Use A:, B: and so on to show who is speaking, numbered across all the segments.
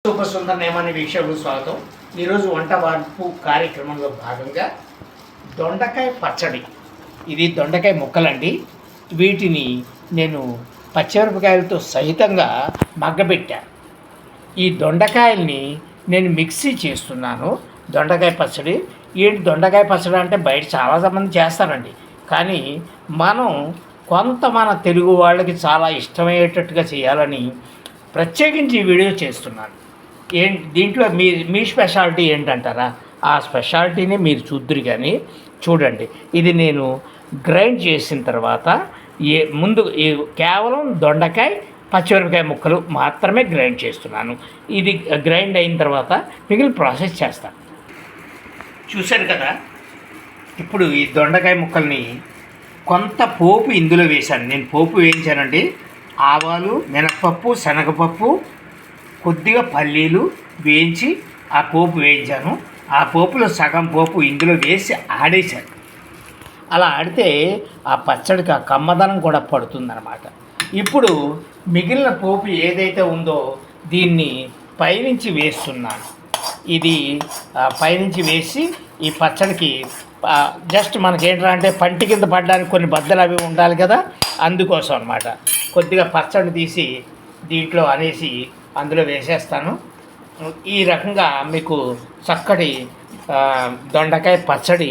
A: Super సుందర నేమాని వీక్షకులకు స్వాగతం. ఈరోజు వంట వార్పు కార్యక్రమంలో భాగంగా దొండకాయ పచ్చడి. ఇది దొండకాయ ముక్కలండి. వీటిని నేను పచ్చిమిరపకాయలతో సహితంగా మగ్గబెట్టాను. ఈ దొండకాయల్ని నేను మిక్సీ చేస్తున్నాను. దొండకాయ పచ్చడి. ఏంటి దొండకాయ పచ్చడి అంటే బయట చాలామంది చేస్తారండి, కానీ మనం మన తెలుగు వాళ్ళకి చాలా ఇష్టమయ్యేటట్టుగా చేయాలని ప్రత్యేకించి ఈ వీడియో చేస్తున్నాను. దీంట్లో మీ స్పెషాలిటీ ఏంటంటారా? ఆ స్పెషాలిటీని మీరు చూద్దరు కానీ చూడండి. ఇది నేను గ్రైండ్ చేసిన తర్వాత ముందు కేవలం దొండకాయ పచ్చిమిరపకాయ ముక్కలు మాత్రమే గ్రైండ్ చేస్తున్నాను. ఇది గ్రైండ్ అయిన తర్వాత మిగిలిన ప్రాసెస్ చేస్తాను. చూశారు కదా. ఇప్పుడు ఈ దొండకాయ ముక్కల్ని కొంత పోపు ఇందులో వేశాను. నేను పోపు వేయించానండి. ఆవాలు, మినపప్పు, శనగపప్పు, కొద్దిగా పల్లీలు వేయించి ఆ పోపు వేయించాను. ఆ పోపులో సగం పోపు ఇందులో వేసి ఆడేశాను. అలా ఆడితే ఆ పచ్చడికి ఆ కమ్మదనం కూడా పడుతుందన్నమాట. ఇప్పుడు మిగిలిన పోపు ఏదైతే ఉందో దీన్ని పైనుంచి వేస్తున్నాను. ఇది పైనుంచి వేసి ఈ పచ్చడికి జస్ట్ మనకేంటంటే అంటే పంటి కింద పడడానికి కొన్ని బద్దలు అవి ఉండాలి కదా, అందుకోసం అన్నమాట. కొద్దిగా పచ్చడి తీసి దీంట్లో అనేసి అందులో వేసేస్తాను. ఈ రకంగా మీకు చక్కటి దొండకాయ పచ్చడి,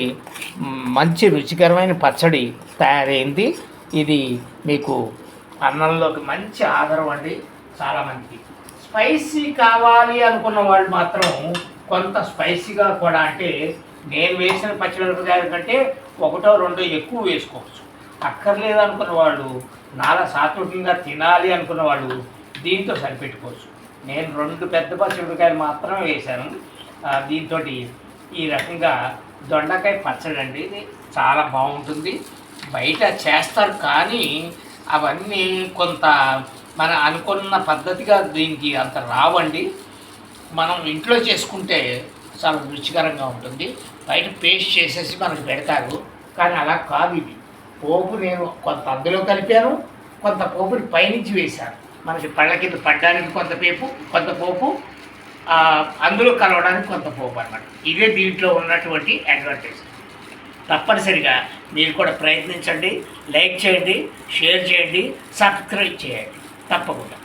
A: మంచి రుచికరమైన పచ్చడి తయారైంది. ఇది మీకు అన్నంలోకి మంచి ఆధారం అండి. చాలామందికి స్పైసీ కావాలి అనుకున్న వాళ్ళు మాత్రం కొంత స్పైసీగా కూడా, అంటే నేను వేసిన పచ్చిమిరపకాయల కంటే ఒకటో రెండో ఎక్కువ వేసుకోవచ్చు. అక్కర్లేదు అనుకున్న వాళ్ళు, నాలా సాత్వికంగా తినాలి అనుకున్న వాళ్ళు దీంతో సరిపెట్టుకోవచ్చు. నేను 2 పెద్ద పచ్చిమిరపకాయలు మాత్రమే వేశాను. దీంతో ఈ రకంగా దొండకాయ పచ్చడి అండి. ఇది చాలా బాగుంటుంది. బయట చేస్తారు కానీ అవన్నీ కొంత మన అనుకున్న పద్ధతిగా దీనికి అంత రావండి. మనం ఇంట్లో చేసుకుంటే చాలా రుచికరంగా ఉంటుంది. బయట పేస్ట్ చేసేసి మనకు పెడతారు, కానీ అలా కాదు. ఇది పోపు నేను కొంత అందులో కలిపాను, కొంత పోపుని పైనుంచి వేశాను. మనకి పళ్ళ కింద పడ్డానికి కొంత పోపు అందులో కలవడానికి కొంత పోపు అన్నమాట. ఇదే దీంట్లో ఉన్నటువంటి అడ్వాంటేజ్. తప్పనిసరిగా మీరు కూడా ప్రయత్నించండి. లైక్ చేయండి, షేర్ చేయండి, సబ్స్క్రైబ్ చేయండి తప్పకుండా.